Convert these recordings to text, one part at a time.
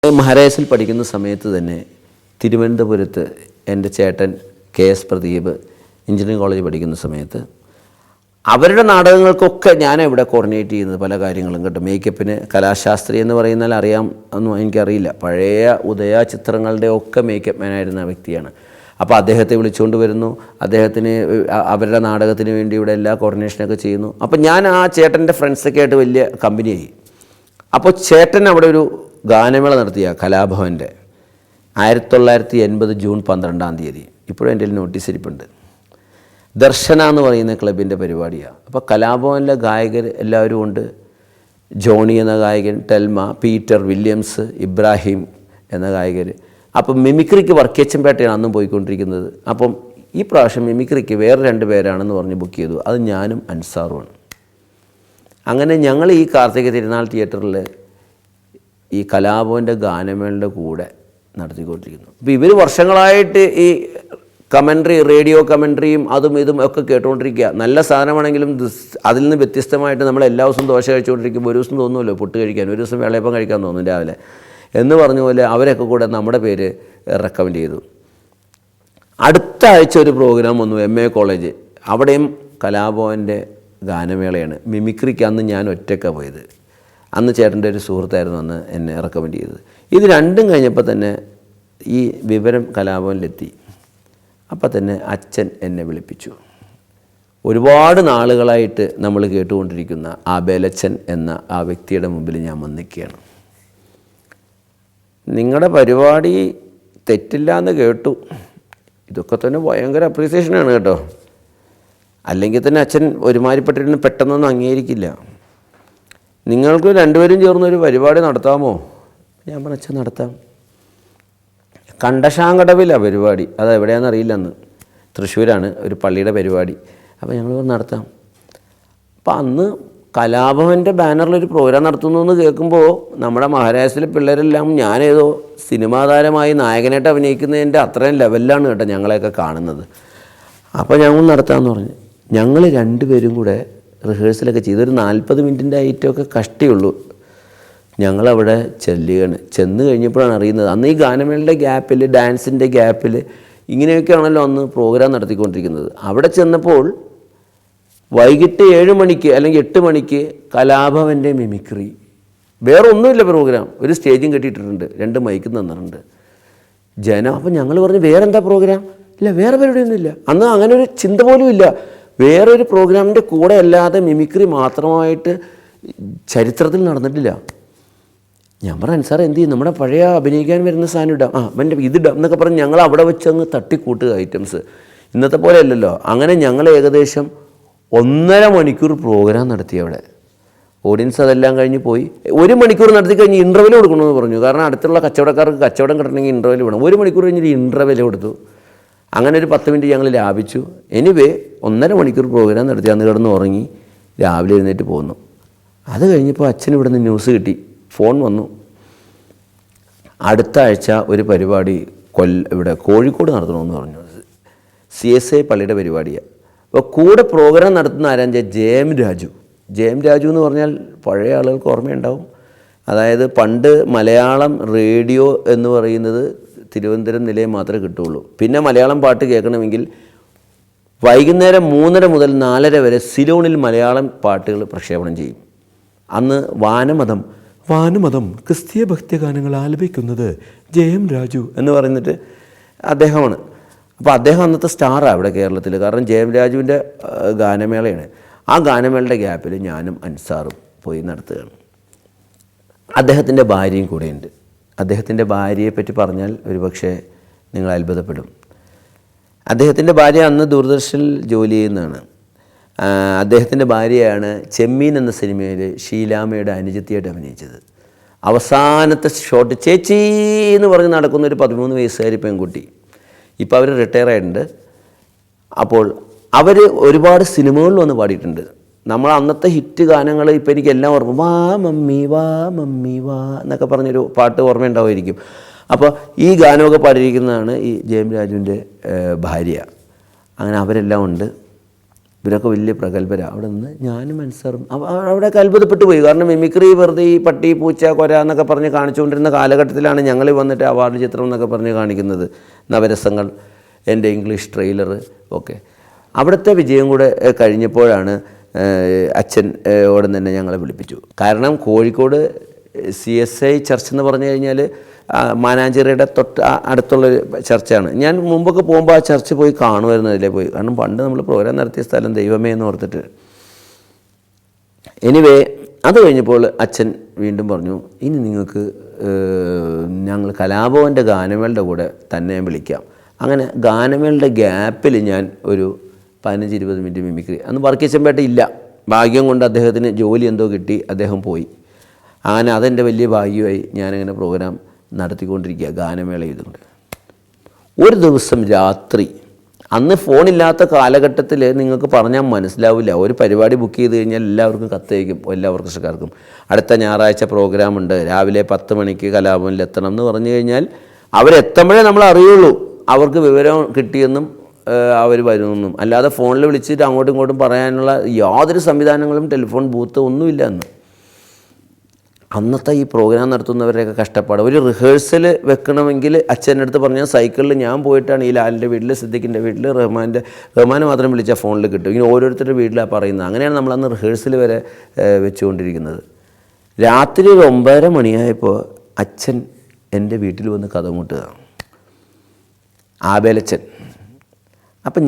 മഹാരാജസിൽ പഠിക്കുന്ന സമയത്ത് തന്നെ തിരുവനന്തപുരത്ത് എൻ്റെ ചേട്ടൻ KS പ്രദീപ് എഞ്ചിനീയറിംഗ് കോളേജിൽ പഠിക്കുന്ന സമയത്ത് അവരുടെ നാടകങ്ങൾക്കൊക്കെ ഞാൻ ഇവിടെ കോർഡിനേറ്റ് ചെയ്യുന്നത് പല കാര്യങ്ങളും കേട്ടോ. മേക്കപ്പിന് കലാശാസ്ത്രി എന്ന് പറയുന്നാൽ അറിയാം ഒന്നും എനിക്കറിയില്ല. പഴയ ഉദയ ചിത്രങ്ങളുടെ ഒക്കെ മേക്കപ്പ് മാനായിരുന്ന വ്യക്തിയാണ്. അപ്പോൾ അദ്ദേഹത്തെ വിളിച്ചുകൊണ്ട് വരുന്നു, അദ്ദേഹത്തിന് അവരുടെ നാടകത്തിന് വേണ്ടി ഇവിടെ എല്ലാ കോർഡിനേഷനൊക്കെ ചെയ്യുന്നു. അപ്പോൾ ഞാൻ ആ ചേട്ടൻ്റെ ഫ്രണ്ട്സൊക്കെ ആയിട്ട് വലിയ കമ്പനിയായി. അപ്പോൾ ചേട്ടൻ അവിടെ ഒരു ഗാനമേള നടത്തിയ കലാഭവൻ്റെ 1980 ജൂൺ 12 ഇപ്പോഴും എൻ്റെ നോട്ടീസ് ഇരിപ്പുണ്ട്. ദർശന എന്ന് പറയുന്ന ക്ലബിൻ്റെ പരിപാടിയാണ്. അപ്പോൾ കലാഭവനിലെ ഗായകർ എല്ലാവരും ഉണ്ട്. ജോണി എന്ന ഗായകൻ, ടെൽമ, പീറ്റർ വില്യംസ്, ഇബ്രാഹിം എന്ന ഗായകർ. അപ്പം മിമിക്രിക്ക് വർക്കേച്ചമ്പേട്ടയാണ് അന്നും പോയിക്കൊണ്ടിരിക്കുന്നത്. അപ്പം ഈ പ്രാവശ്യം മിമിക്രിക്ക് വേറെ 2 പേരാണെന്ന് പറഞ്ഞ് ബുക്ക് ചെയ്തു. അത് ഞാനും അൻസാറുമാണ്. അങ്ങനെ ഞങ്ങൾ ഈ കാർത്തിക തിരുനാൾ തിയേറ്ററിൽ ഈ കലാഭവൻ്റെ ഗാനമേളയുടെ കൂടെ നടത്തിക്കൊണ്ടിരിക്കുന്നു. അപ്പോൾ ഇവർ വർഷങ്ങളായിട്ട് ഈ കമൻട്രി, റേഡിയോ കമൻട്രിയും അതും ഇതും ഒക്കെ കേട്ടുകൊണ്ടിരിക്കുക. നല്ല സാധനമാണെങ്കിലും അതിൽ നിന്ന് വ്യത്യസ്തമായിട്ട് നമ്മൾ എല്ലാ ദിവസവും ദോശ കഴിച്ചുകൊണ്ടിരിക്കുമ്പോൾ ഒരു ദിവസം തോന്നുമല്ലോ പുട്ട് കഴിക്കാൻ, ഒരു ദിവസം വെള്ളയപ്പം കഴിക്കാൻ തോന്നും രാവിലെ എന്ന് പറഞ്ഞ പോലെ അവരൊക്കെ കൂടെ നമ്മുടെ പേര് റെക്കമെൻഡ് ചെയ്തു. അടുത്ത ആഴ്ച ഒരു പ്രോഗ്രാം വന്നു MA കോളേജ്. അവിടെയും കലാഭവൻ്റെ ഗാനമേളയാണ്. മിമിക്രിക്ക് അന്ന് ഞാൻ ഒറ്റയ്ക്കാണ് പോയത്. അന്ന് ചേട്ടൻ്റെ ഒരു സുഹൃത്തായിരുന്നു അന്ന് എന്നെ റെക്കമെൻഡ് ചെയ്തത്. ഇത് രണ്ടും കഴിഞ്ഞപ്പോൾ തന്നെ ഈ വിവരം കലാഭവനിലെത്തി. അപ്പോൾ തന്നെ അച്ഛൻ എന്നെ വിളിപ്പിച്ചു. ഒരുപാട് നാളുകളായിട്ട് നമ്മൾ കേട്ടുകൊണ്ടിരിക്കുന്ന ആ ബേലച്ചൻ എന്ന ആ വ്യക്തിയുടെ മുമ്പിൽ ഞാൻ വന്നിരിക്കുകയാണ്. നിങ്ങളുടെ പരിപാടി തെറ്റില്ല എന്ന് കേട്ടു. ഇതൊക്കെ തന്നെ ഭയങ്കര അപ്രീസിയേഷനാണ് കേട്ടോ. അല്ലെങ്കിൽ തന്നെ അച്ഛൻ ഒരുമാതിരിപ്പെട്ടിരുന്ന് പെട്ടെന്നൊന്നും അംഗീകരിക്കില്ല. നിങ്ങൾക്ക് 2 പേരും ചേർന്നൊരു പരിപാടി നടത്താമോ? ഞാൻ പറഞ്ഞു അച്ഛൻ നടത്താം. കണ്ടശാങ്കടവിലാണ് പരിപാടി. അത് എവിടെയാണെന്ന് അറിയില്ല. അന്ന് തൃശ്ശൂരാണ് ഒരു പള്ളിയുടെ പരിപാടി. അപ്പോൾ ഞങ്ങൾ നടത്താം. അപ്പം അന്ന് കലാഭവൻ്റെ ബാനറിലൊരു പ്രോഗ്രാം നടത്തുന്നു എന്ന് കേൾക്കുമ്പോൾ നമ്മുടെ മഹാരാജസിലെ പിള്ളേരെല്ലാം ഞാനേതോ സിനിമാ താരമായി നായകനായിട്ട് അഭിനയിക്കുന്നതിൻ്റെ അത്രയും ലെവലിലാണ് കേട്ടോ ഞങ്ങളെയൊക്കെ കാണുന്നത്. അപ്പോൾ ഞങ്ങൾ നടത്താമെന്ന് പറഞ്ഞു. ഞങ്ങൾ 2 പേരും കൂടെ റിഹേഴ്സലൊക്കെ ചെയ്തൊരു 40 മിനിറ്റിൻ്റെ ഐറ്റമൊക്കെ കഷ്ടിയുള്ളൂ. ഞങ്ങളവിടെ ചെല്ലുകയാണ്. ചെന്ന് കഴിഞ്ഞപ്പോഴാണ് അറിയുന്നത് അന്ന് ഈ ഗാനമേളയുടെ ഗ്യാപ്പിൽ, ഡാൻസിൻ്റെ ഗ്യാപ്പിൽ ഇങ്ങനെയൊക്കെയാണല്ലോ അന്ന് പ്രോഗ്രാം നടത്തിക്കൊണ്ടിരിക്കുന്നത്. അവിടെ ചെന്നപ്പോൾ വൈകിട്ട് 7 മണിക്ക് അല്ലെങ്കിൽ 8 മണിക്ക് കലാഭവൻ്റെ മിമിക്രി. വേറെ ഒന്നുമില്ല പ്രോഗ്രാം. ഒരു സ്റ്റേജും കെട്ടിയിട്ടിട്ടുണ്ട്, 2 മൈക്കും തന്നിട്ടുണ്ട്. ജനം അപ്പോൾ ഞങ്ങൾ പറഞ്ഞു വേറെന്താ പ്രോഗ്രാം? ഇല്ല, വേറെ പരിപാടിയൊന്നുമില്ല. അന്ന് അങ്ങനെ ഒരു ചിന്ത പോലും ഇല്ല. വേറൊരു പ്രോഗ്രാമിൻ്റെ കൂടെ അല്ലാതെ മിമിക്രി മാത്രമായിട്ട് ചരിത്രത്തിൽ നടന്നിട്ടില്ല. ഞാൻ പറഞ്ഞു സാർ എന്ത് ചെയ്യും, നമ്മുടെ പഴയ അഭിനയിക്കാൻ വരുന്ന സാധനം ഇടാം, അവൻ്റെ ഇതിടാം എന്നൊക്കെ പറഞ്ഞ് ഞങ്ങൾ അവിടെ വെച്ച് അങ്ങ് തട്ടിക്കൂട്ടുക ഐറ്റംസ്. ഇന്നത്തെ പോലെ അല്ലല്ലോ. അങ്ങനെ ഞങ്ങൾ ഏകദേശം 1.5 മണിക്കൂർ പ്രോഗ്രാം നടത്തി അവിടെ. ഓഡിയൻസ് അതെല്ലാം കഴിഞ്ഞ് പോയി. 1 മണിക്കൂർ നടത്തി കഴിഞ്ഞ് ഇൻ്റർവെൽ കൊടുക്കണമെന്ന് പറഞ്ഞു. കാരണം അടുത്തുള്ള കച്ചവടക്കാർക്ക് കച്ചവടം കിട്ടണമെങ്കിൽ ഇൻ്റർവെൽ വേണം. 1 മണിക്കൂർ കഴിഞ്ഞിട്ട് ഇൻ്റർവെൽ കൊടുത്തു. അങ്ങനെ ഒരു 10 മിനിറ്റ് ഞങ്ങൾ ലാഭിച്ചു. എനിവേ 1.5 മണിക്കൂർ പ്രോഗ്രാം നടത്തി. അന്ന് കിടന്ന് ഉറങ്ങി രാവിലെ എഴുന്നേറ്റ് പോന്നു. അത് കഴിഞ്ഞപ്പോൾ അച്ഛന് ഇവിടെ നിന്ന് ന്യൂസ് കിട്ടി, ഫോൺ വന്നു. അടുത്ത ആഴ്ച ഒരു പരിപാടി ഇവിടെ കോഴിക്കോട് നടത്തണമെന്ന് പറഞ്ഞു. CSI പള്ളിയുടെ പരിപാടിയാണ്. അപ്പോൾ കൂടെ പ്രോഗ്രാം നടത്തുന്ന ആരാഞ്ചാൽ JM രാജു. JM രാജു എന്ന് പറഞ്ഞാൽ പഴയ ആളുകൾക്ക് ഓർമ്മയുണ്ടാവും. അതായത് പണ്ട് മലയാളം റേഡിയോ എന്ന് പറയുന്നത് തിരുവനന്തപുരം നിലയം മാത്രമേ കിട്ടുകയുള്ളൂ. പിന്നെ മലയാളം പാട്ട് കേൾക്കണമെങ്കിൽ വൈകുന്നേരം 3:30 മുതൽ 4:30 വരെ സിലോണിൽ മലയാളം പാട്ടുകൾ പ്രക്ഷേപണം ചെയ്യും. അന്ന് വാനമതം ക്രിസ്തീയ ഭക്തിഗാനങ്ങൾ ആലപിക്കുന്നത് JM രാജു എന്ന് പറയുന്നിട്ട് അദ്ദേഹമാണ്. അപ്പോൾ അദ്ദേഹം അന്നത്തെ സ്റ്റാറാണ് ഇവിടെ കേരളത്തിൽ. കാരണം JM രാജുവിൻ്റെ ഗാനമേളയാണ്. ആ ഗാനമേളയുടെ ഗ്യാപ്പിൽ ഞാനും അൻസാറും പോയി നടത്തുകയാണ്. അദ്ദേഹത്തിൻ്റെ ഭാര്യയും കൂടെയുണ്ട്. അദ്ദേഹത്തിൻ്റെ ഭാര്യയെപ്പറ്റി പറഞ്ഞാൽ ഒരുപക്ഷെ നിങ്ങൾ അത്ഭുതപ്പെടും. അദ്ദേഹത്തിൻ്റെ ഭാര്യ അന്ന് ദൂരദർശനിൽ ജോലി ചെയ്യുന്നതാണ്. അദ്ദേഹത്തിൻ്റെ ഭാര്യയാണ് ചെമ്മീൻ എന്ന സിനിമയിൽ ഷീലാമ്മയുടെ അനുജത്തിയായിട്ട് അഭിനയിച്ചത്. അവസാനത്തെ ഷോട്ട് ചേച്ചി എന്ന് പറഞ്ഞ് നടക്കുന്ന ഒരു 13 വയസ്സുകാരി പെൺകുട്ടി. ഇപ്പോൾ അവർ റിട്ടയർ ആയിട്ടുണ്ട്. അപ്പോൾ അവർ ഒരുപാട് സിനിമകളിൽ വന്ന് പാടിയിട്ടുണ്ട്. നമ്മൾ അന്നത്തെ ഹിറ്റ് ഗാനങ്ങൾ ഇപ്പോൾ എനിക്കെല്ലാം ഓർമ്മ, വാ മമ്മി വാ മമ്മി വാ എന്നൊക്കെ പറഞ്ഞൊരു പാട്ട് ഓർമ്മയുണ്ടാവുമായിരിക്കും. അപ്പോൾ ഈ ഗാനമൊക്കെ പാടിയിരിക്കുന്നതാണ് ഈ JM രാജുവിൻ്റെ ഭാര്യ. അങ്ങനെ അവരെല്ലാം ഉണ്ട്. ഇവരൊക്കെ വലിയ പ്രഗത്ഭരാണ്. അവിടെ നിന്ന് ഞാനും മനസ്സാറും അവിടെയൊക്കെ അത്ഭുതപ്പെട്ടു പോയി. കാരണം മിമിക്രി വെറുതെ ഈ പട്ടി പൂച്ച കൊര എന്നൊക്കെ പറഞ്ഞ് കാണിച്ചുകൊണ്ടിരുന്ന കാലഘട്ടത്തിലാണ് ഞങ്ങൾ വന്നിട്ട് അവാർഡ് ചിത്രം എന്നൊക്കെ പറഞ്ഞ് കാണിക്കുന്നത്. നവരസങ്ങൾ, എൻ്റെ ഇംഗ്ലീഷ് ട്രെയിലർ ഒക്കെ. അവിടുത്തെ വിജയം കൂടെ കഴിഞ്ഞപ്പോഴാണ് അച്ഛൻ ഓടെ തന്നെ ഞങ്ങളെ വിളിപ്പിച്ചു. കാരണം കോഴിക്കോട് CSI ചർച്ച് എന്ന് പറഞ്ഞു കഴിഞ്ഞാൽ മാനാഞ്ചിറയുടെ തൊട്ട് അടുത്തുള്ളൊരു ചർച്ചാണ്. ഞാൻ മുമ്പൊക്കെ പോകുമ്പോൾ ആ ചർച്ച് പോയി കാണുമായിരുന്നു, അതിലേ പോയി. കാരണം പണ്ട് നമ്മൾ പ്രോഗ്രാം നടത്തിയ സ്ഥലം ദൈവമേ എന്ന് ഓർത്തിട്ട്. എനിവേ അത് കഴിഞ്ഞപ്പോൾ അച്ഛൻ വീണ്ടും പറഞ്ഞു, ഇനി നിങ്ങൾക്ക് ഞങ്ങൾ കലാഭവൻ്റെ ഗാനമേളയുടെ കൂടെ തന്നെ വിളിക്കാം. അങ്ങനെ ഗാനമേളയുടെ ഗ്യാപ്പിൽ ഞാൻ ഒരു 15-20 മിനിറ്റ് മിമിക്രി. അന്ന് വർക്കീച്ചമ്പേട്ട ഇല്ല, ഭാഗ്യം കൊണ്ട് അദ്ദേഹത്തിന് ജോലി എന്തോ കിട്ടി, അദ്ദേഹം പോയി. അങ്ങനെ അതെൻ്റെ വലിയ ഭാഗ്യമായി. ഞാനങ്ങനെ പ്രോഗ്രാം നടത്തിക്കൊണ്ടിരിക്കുക ഗാനമേള ചെയ്തുകൊണ്ട്. ഒരു ദിവസം രാത്രി, അന്ന് ഫോണില്ലാത്ത കാലഘട്ടത്തിൽ നിങ്ങൾക്ക് പറഞ്ഞാൽ മനസ്സിലാവില്ല. ഒരു പരിപാടി ബുക്ക് ചെയ്ത് കഴിഞ്ഞാൽ എല്ലാവർക്കും കത്തയക്കും, എല്ലാ ഓർക്കസ്ട്രക്കാർക്കും. അടുത്ത ഞായറാഴ്ച പ്രോഗ്രാമുണ്ട്, രാവിലെ 10 മണിക്ക് കലാഭവനിൽ എത്തണം എന്ന് പറഞ്ഞു കഴിഞ്ഞാൽ അവരെത്തുമ്പോഴേ നമ്മൾ അറിയുള്ളൂ അവർക്ക് വിവരം കിട്ടിയെന്നും അവർ വരുമെന്നും. അല്ലാതെ ഫോണിൽ വിളിച്ചിട്ട് അങ്ങോട്ടും ഇങ്ങോട്ടും പറയാനുള്ള യാതൊരു സംവിധാനങ്ങളും ടെലിഫോൺ ബൂത്ത് ഒന്നുമില്ല അന്ന്. അന്നത്തെ ഈ പ്രോഗ്രാം നടത്തുന്നവരെയൊക്കെ കഷ്ടപ്പാട്. ഒരു റിഹേഴ്സൽ വെക്കണമെങ്കിൽ അച്ഛൻ്റെ അടുത്ത് പറഞ്ഞാൽ സൈക്കിളിൽ ഞാൻ പോയിട്ടാണ് ഈ ലാലിൻ്റെ വീട്ടിൽ, സിദ്ദിഖിൻ്റെ വീട്ടിൽ, റഹ്മാനെ മാത്രം വിളിച്ചാൽ ഫോണിൽ കിട്ടും. ഇങ്ങനെ ഓരോരുത്തരുടെ വീട്ടിലാണ് പറയുന്നത്. അങ്ങനെയാണ് നമ്മളന്ന് റിഹേഴ്സൽ വരെ വെച്ചുകൊണ്ടിരിക്കുന്നത്. രാത്രി ഒരു 9:30 മണിയായപ്പോൾ അച്ഛൻ എൻ്റെ വീട്ടിൽ വന്ന് കഥ മുട്ടുക, ആബേലച്ചൻ. അപ്പം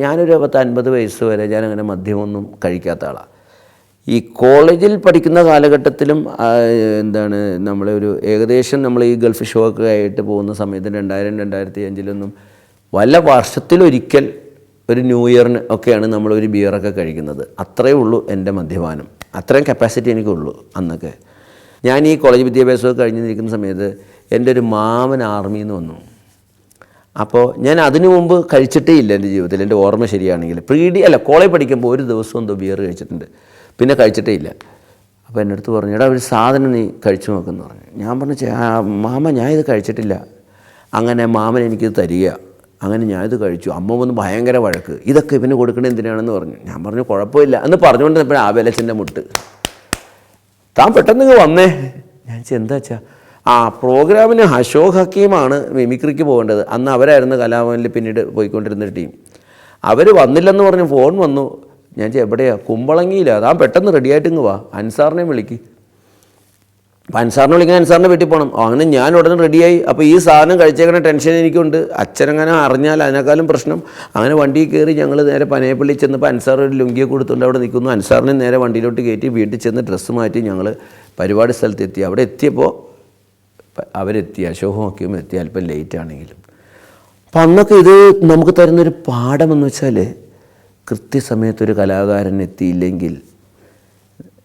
ഞാനൊരു 50 വയസ്സ് വരെ ഞാനങ്ങനെ മദ്യമൊന്നും കഴിക്കാത്ത ആളാണ്. ഈ കോളേജിൽ പഠിക്കുന്ന കാലഘട്ടത്തിലും നമ്മളെ ഒരു ഏകദേശം നമ്മൾ ഈ ഗൾഫ് ഷോ ഒക്കെ ആയിട്ട് പോകുന്ന സമയത്ത് 2000-2005 വല്ല വർഷത്തിലൊരിക്കൽ ഒരു ന്യൂ ഇയറിന് ഒക്കെയാണ് നമ്മളൊരു ബിയറൊക്കെ കഴിക്കുന്നത്. അത്രയേ ഉള്ളൂ എൻ്റെ മദ്യപാനം. അത്രയും കപ്പാസിറ്റി എനിക്കുള്ളൂ അന്നൊക്കെ. ഞാൻ ഈ കോളേജ് വിദ്യാഭ്യാസമൊക്കെ കഴിഞ്ഞ് നിൽക്കുന്ന സമയത്ത് എൻ്റെ ഒരു മാമൻ ആർമിയിൽ നിന്ന് വന്നു. അപ്പോൾ ഞാൻ അതിനു മുമ്പ് കഴിച്ചിട്ടേ ഇല്ല എൻ്റെ ജീവിതത്തിൽ, എൻ്റെ ഓർമ്മ ശരിയാണെങ്കിൽ. കോളേജ് പഠിക്കുമ്പോൾ ഒരു ദിവസം എന്തോ ബിയർ കഴിച്ചിട്ടുണ്ട്, പിന്നെ കഴിച്ചിട്ടേ ഇല്ല. അപ്പോൾ എൻ്റെ അടുത്ത് പറഞ്ഞു, എടാ ഒരു സാധനം നീ കഴിച്ചു നോക്കുമെന്ന് പറഞ്ഞു. ഞാൻ പറഞ്ഞു, മാമ ഞാൻ ഇത് കഴിച്ചിട്ടില്ല. അങ്ങനെ മാമൻ എനിക്കിത് തരിക. അങ്ങനെ ഞാനിത് കഴിച്ചു. അമ്മ വന്ന് ഭയങ്കര വഴക്ക്, ഇതൊക്കെ ഇവന് കൊടുക്കണത് എന്തിനാണെന്ന് പറഞ്ഞു. ഞാൻ പറഞ്ഞു കുഴപ്പമില്ല എന്ന് പറഞ്ഞുകൊണ്ടിരുന്നപ്പോഴേ ആബേലച്ചൻ്റെ മുട്ട്, താൻ പെട്ടെന്ന് വന്നേ. ഞാൻ എന്താ വെച്ചാൽ പ്രോഗ്രാമിന് അശോക് ഹക്കീമാണ് മിമിക്രിക്ക് പോകേണ്ടത്. അന്ന് അവരായിരുന്നു കലാഭവനിൽ പിന്നീട് പോയിക്കൊണ്ടിരുന്ന ടീം. അവർ വന്നില്ലെന്ന് പറഞ്ഞ് ഫോൺ വന്നു. ഞാൻ എവിടെയാണ്? കുമ്പളങ്ങിയില്ല. താൻ പെട്ടെന്ന് റെഡിയായിട്ട് ഇങ്ങ് വാ, അൻസാറിനെ വിളിക്ക്. അപ്പോൾ അൻസാറിനെ വിളിക്കാൻ അൻസാറിൻ്റെ വീട്ടിൽ പോകണം. അങ്ങനെ ഞാൻ ഉടനെ റെഡിയായി. അപ്പോൾ ഈ സാധനം കഴിച്ചേക്കണ ടെൻഷൻ എനിക്കുണ്ട്. അച്ഛനങ്ങനെ അറിഞ്ഞാൽ അതിനേക്കാളും പ്രശ്നം. അങ്ങനെ വണ്ടിയിൽ കയറി ഞങ്ങൾ നേരെ പനയപ്പള്ളി ചെന്നപ്പോൾ അൻസാർ ഒരു ലുങ്കിയെ കൊടുത്തുകൊണ്ട് അവിടെ നിൽക്കുന്നു. അൻസാറിനെ നേരെ വണ്ടിയിലോട്ട് കയറ്റി വീട്ടിൽ ചെന്ന് ഡ്രസ്സ് മാറ്റി ഞങ്ങൾ പരിപാടി സ്ഥലത്തെത്തി. അവിടെ എത്തിയപ്പോൾ അവരെത്തി, അശോകം ഒക്കെയും എത്തി, അല്പം ലേറ്റ് ആണെങ്കിലും. അപ്പം അന്നൊക്കെ ഇത് നമുക്ക് തരുന്നൊരു പാഠമെന്ന് വെച്ചാൽ, കൃത്യസമയത്തൊരു കലാകാരൻ എത്തിയില്ലെങ്കിൽ